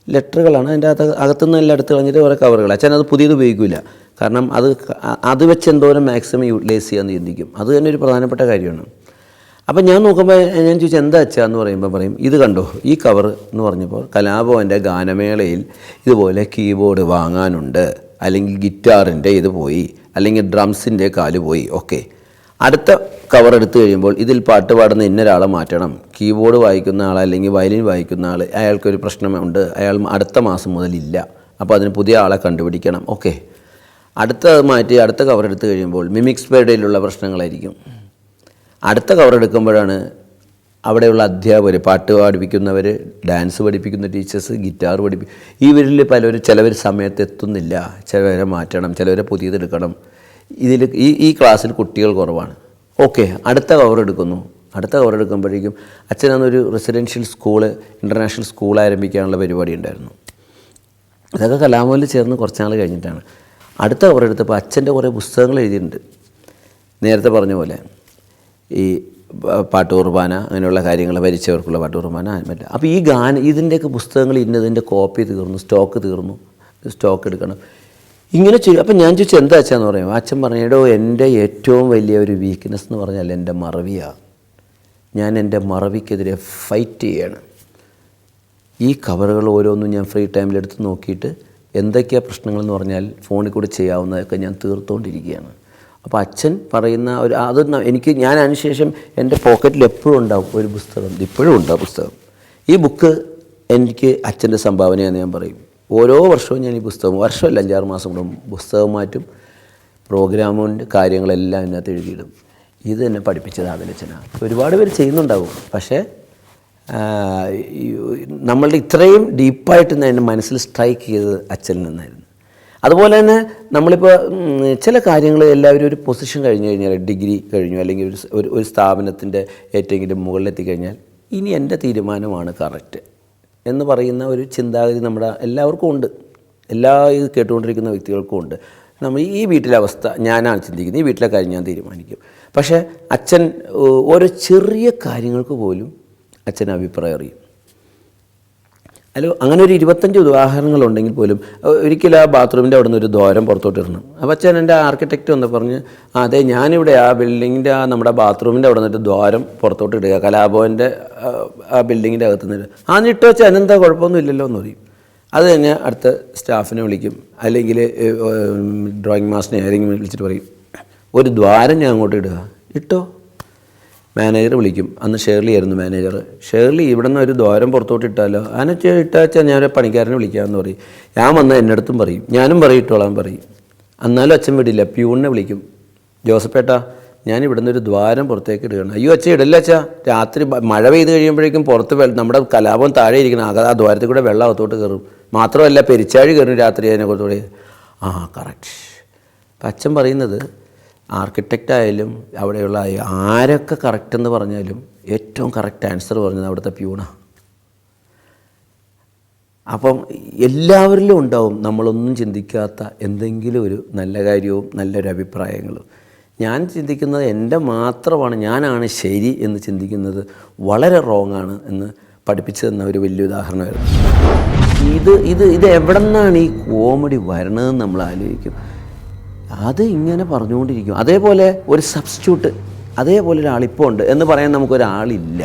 ലെറ്ററുകളാണ്, അതിൻ്റെ അകത്തുനിന്ന് എല്ലാം എടുത്ത് കളഞ്ഞിട്ട് കുറേ കവറുകൾ. അച്ഛൻ അത് പുതിയത് ഉപയോഗിക്കില്ല, കാരണം അത് വെച്ച് എന്തോരം മാക്സിമം യൂട്ടിലൈസ് ചെയ്യാമെന്ന് ചിന്തിക്കും. അത് തന്നെ ഒരു പ്രധാനപ്പെട്ട കാര്യമാണ്. അപ്പം ഞാൻ നോക്കുമ്പോൾ ഞാൻ ചോദിച്ചാൽ എന്താ അച്ഛാ എന്ന് പറയുമ്പോൾ പറയും, ഇത് കണ്ടോ ഈ കവർ എന്ന് പറഞ്ഞപ്പോൾ കലാഭവൻ്റെ ഗാനമേളയിൽ ഇതുപോലെ കീബോർഡ് വാങ്ങാനുണ്ട്, അല്ലെങ്കിൽ ഗിറ്റാറിൻ്റെ ഇത് പോയി, അല്ലെങ്കിൽ ഡ്രംസിൻ്റെ കാല് പോയി, ഓക്കെ. അടുത്ത കവർ എടുത്തു കഴിയുമ്പോൾ ഇതിൽ പാട്ട് പാടുന്ന ഇന്നൊരാളെ മാറ്റണം, കീബോർഡ് വായിക്കുന്ന ആൾ അല്ലെങ്കിൽ വയലിൻ വായിക്കുന്ന ആൾ, അയാൾക്കൊരു പ്രശ്നമുണ്ട്, അയാൾ അടുത്ത മാസം മുതലില്ല, അപ്പോൾ അതിന് പുതിയ ആളെ കണ്ടുപിടിക്കണം, ഓക്കെ. അടുത്തത് മാറ്റി അടുത്ത കവർ എടുത്തു കഴിയുമ്പോൾ മിമിക്സ് പേഡയിലുള്ള പ്രശ്നങ്ങളായിരിക്കും. അടുത്ത കവർ എടുക്കുമ്പോഴാണ് അവിടെയുള്ള അധ്യാപകർ, പാട്ട് പഠിപ്പിക്കുന്നവർ, ഡാൻസ് പഠിപ്പിക്കുന്ന ടീച്ചേഴ്സ്, ഗിറ്റാർ ഇവരിൽ ചിലവർ സമയത്ത് എത്തുന്നില്ല, ചിലവരെ മാറ്റണം, ചിലവരെ പുതിയതെടുക്കണം. ഈ ക്ലാസ്സിൽ കുട്ടികൾ കുറവാണ്, ഓക്കെ. അടുത്ത കവർ എടുക്കുന്നു. അടുത്ത കവർ എടുക്കുമ്പോഴേക്കും അച്ഛനന്നൊരു റെസിഡൻഷ്യൽ സ്കൂള്, ഇൻ്റർനാഷണൽ സ്കൂൾ ആരംഭിക്കാനുള്ള പരിപാടി ഉണ്ടായിരുന്നു. അതൊക്കെ കലാഭവനിൽ ചേർന്ന് കുറച്ച് നാൾ കഴിഞ്ഞിട്ടാണ്. അടുത്ത കവർ എടുത്തപ്പോൾ അച്ഛൻ്റെ കുറേ പുസ്തകങ്ങൾ എഴുതിയിട്ടുണ്ട്. നേരത്തെ പറഞ്ഞ പോലെ ഈ പാട്ട് കുർബാന, അങ്ങനെയുള്ള കാര്യങ്ങൾ, ഭരിച്ചവർക്കുള്ള പാട്ട് കുർബാന, മറ്റേ. അപ്പോൾ ഈ ഇതിൻ്റെയൊക്കെ പുസ്തകങ്ങൾ ഇന്നതിൻ്റെ കോപ്പി തീർന്നു, സ്റ്റോക്ക് തീർന്നു, സ്റ്റോക്ക് എടുക്കണം, ഇങ്ങനെ ചെയ്യും. അപ്പം ഞാൻ ചോദിച്ചു എന്താ അച്ഛാന്ന് പറയും. അച്ഛൻ പറഞ്ഞു, എടോ എൻ്റെ ഏറ്റവും വലിയ ഒരു വീക്ക്നെസ് എന്ന് പറഞ്ഞാൽ എൻ്റെ മറവിയാണ്. ഞാൻ എൻ്റെ മറവിക്കെതിരെ ഫൈറ്റ് ചെയ്യാണ്. ഈ കവറുകൾ ഓരോന്നും ഞാൻ ഫ്രീ ടൈമിലെടുത്ത് നോക്കിയിട്ട് എന്തൊക്കെയാണ് പ്രശ്നങ്ങളെന്ന് പറഞ്ഞാൽ ഫോണിൽ കൂടി ചെയ്യാവുന്നതൊക്കെ ഞാൻ തീർത്തുകൊണ്ടിരിക്കുകയാണ്. അപ്പോൾ അച്ഛൻ പറയുന്ന ഞാൻ അതിനുശേഷം എൻ്റെ പോക്കറ്റിൽ എപ്പോഴും ഉണ്ടാവും ഒരു പുസ്തകം, ഇപ്പോഴും ഉണ്ടാവും പുസ്തകം. ഈ ബുക്ക് എനിക്ക് അച്ഛൻ്റെ സംഭാവനയാണെന്ന് ഞാൻ പറയും. ഓരോ വർഷവും ഞാൻ ഈ പുസ്തകം, വർഷമല്ല 5-6 മാസം കൂടും പുസ്തകം മാറ്റും, പ്രോഗ്രാമുണ്ട്, കാര്യങ്ങളെല്ലാം ഇതിനകത്ത് എഴുതിയിടും. ഇത് തന്നെ പഠിപ്പിച്ചത് ആബേലച്ചനാണ്. ഒരുപാട് പേര് ചെയ്യുന്നുണ്ടാവും, പക്ഷേ നമ്മളുടെ ഇത്രയും ഡീപ്പായിട്ട് എൻ്റെ മനസ്സിൽ സ്ട്രൈക്ക് ചെയ്തത് അച്ഛനിൽ നിന്നായിരുന്നു. അതുപോലെ തന്നെ നമ്മളിപ്പോൾ ചില കാര്യങ്ങൾ എല്ലാവരും ഒരു പൊസിഷൻ കഴിഞ്ഞ് കഴിഞ്ഞാൽ, ഡിഗ്രി കഴിഞ്ഞു അല്ലെങ്കിൽ ഒരു സ്ഥാപനത്തിൻ്റെ ഏറ്റവും മുകളിലെത്തിക്കഴിഞ്ഞാൽ ഇനി എൻ്റെ തീരുമാനമാണ് കറക്റ്റ് എന്ന് പറയുന്ന ഒരു ചിന്താഗതി നമ്മുടെ എല്ലാവർക്കും ഉണ്ട്, എല്ലാ ഇത് കേട്ടുകൊണ്ടിരിക്കുന്ന വ്യക്തികൾക്കും ഉണ്ട്. നമ്മൾ ഈ വീട്ടിലെ അവസ്ഥ ഞാനാണ് ചിന്തിക്കുന്നത്, ഈ വീട്ടിലെ കാര്യം ഞാൻ തീരുമാനിക്കും. പക്ഷേ അച്ഛൻ ഓരോ ചെറിയ കാര്യങ്ങൾക്ക് പോലും അച്ഛൻ അഭിപ്രായം അറിയും. അങ്ങനെ ഒരു 25 ഉദാഹരണങ്ങളുണ്ടെങ്കിൽ പോലും ഒരിക്കലും ആ ബാത്റൂമിൻ്റെ അവിടെ നിന്ന് ഒരു ദ്വാരം പുറത്തോട്ട് ഇടണം. അപ്പോൾ അച്ഛൻ എൻ്റെ ആർക്കിടെക്റ്റ് വന്ന് പറഞ്ഞ്, അതെ ഞാനിവിടെ ആ ബിൽഡിങ്ങിൻ്റെ നമ്മുടെ ബാത്റൂമിൻ്റെ അവിടെ നിന്നിട്ട് ദ്വാരം പുറത്തോട്ട് ഇടുക, കലാഭവൻ്റെ ആ ബിൽഡിങ്ങിൻ്റെ അകത്ത് നിന്ന് ഇട്ട് വെച്ചാൽ അതിനെന്താ കുഴപ്പമൊന്നും ഇല്ലല്ലോ എന്ന് പറയും. അത് തന്നെ അടുത്ത സ്റ്റാഫിനെ വിളിക്കും, അല്ലെങ്കിൽ ഡ്രോയിങ് മാസ്റ്ററിനെ ആരെങ്കിലും വിളിച്ചിട്ട് പറയും, ഒരു ദ്വാരം ഞാൻ അങ്ങോട്ട് ഇടുക, ഇട്ടോ. മാനേജർ വിളിക്കും, അന്ന് ഷേർലി ആയിരുന്നു മാനേജർ. ഷേർലി ഇവിടെ നിന്ന് ഒരു ദ്വാരം പുറത്തോട്ട് ഇട്ടാലോ, അതിനെ ഇട്ടാച്ചാൽ ഞാൻ ഒരു പണിക്കാരനെ വിളിക്കാമെന്ന് പറയും. ഞാൻ വന്നാൽ എൻ്റെ അടുത്തും പറയും, ഞാനും പറയും ഇട്ടോളാൻ പറയും. എന്നാലും അച്ഛൻ വിടില്ല, പ്യൂണിനെ വിളിക്കും, ജോസഫേട്ടാ ഞാൻ ഇവിടുന്ന് ഒരു ദ്വാരം പുറത്തേക്ക് ഇടുകയാണ്. അയ്യോ അച്ഛാ ഇടല്ല അച്ഛാ, രാത്രി മഴ പെയ്ത് കഴിയുമ്പോഴേക്കും പുറത്ത് നമ്മുടെ കലാപം താഴെ ഇരിക്കണം, ആ ദ്വാരത്തിൽ കൂടെ വെള്ളം അകത്തോട്ട് കയറും, മാത്രമല്ല പെരിച്ചാഴി കയറും രാത്രി അതിനെക്കുറിച്ചുകൂടെ. ആ കറക്റ്റ്. അപ്പം അച്ഛൻ പറയുന്നത് ആർക്കിടെക്റ്റ് ആയാലും അവിടെയുള്ള ആരൊക്കെ കറക്റ്റെന്ന് പറഞ്ഞാലും ഏറ്റവും കറക്റ്റ് ആൻസർ പറഞ്ഞത് അവിടുത്തെ പ്യൂണാണ്. അപ്പം എല്ലാവരിലും ഉണ്ടാവും നമ്മളൊന്നും ചിന്തിക്കാത്ത എന്തെങ്കിലും ഒരു നല്ല കാര്യവും നല്ലൊരു അഭിപ്രായങ്ങളും. ഞാൻ ചിന്തിക്കുന്നത് എൻ്റെ മാത്രമാണ്, ഞാനാണ് ശരി എന്ന് ചിന്തിക്കുന്നത് വളരെ റോങ്ങാണ് എന്ന് പഠിപ്പിച്ചു തന്ന ഒരു വലിയ ഉദാഹരണമായിരുന്നു. ഇത് എവിടെ നിന്നാണ് ഈ കോമഡി വരണതെന്ന് നമ്മൾ ആലോചിക്കും. അത് ഇങ്ങനെ പറഞ്ഞുകൊണ്ടിരിക്കും. അതേപോലെ ഒരു സബ്സ്റ്റിറ്റ്യൂട്ട്, അതേപോലെ ഒരാളിപ്പോൾ ഉണ്ട് എന്ന് പറയാൻ നമുക്കൊരാളില്ല.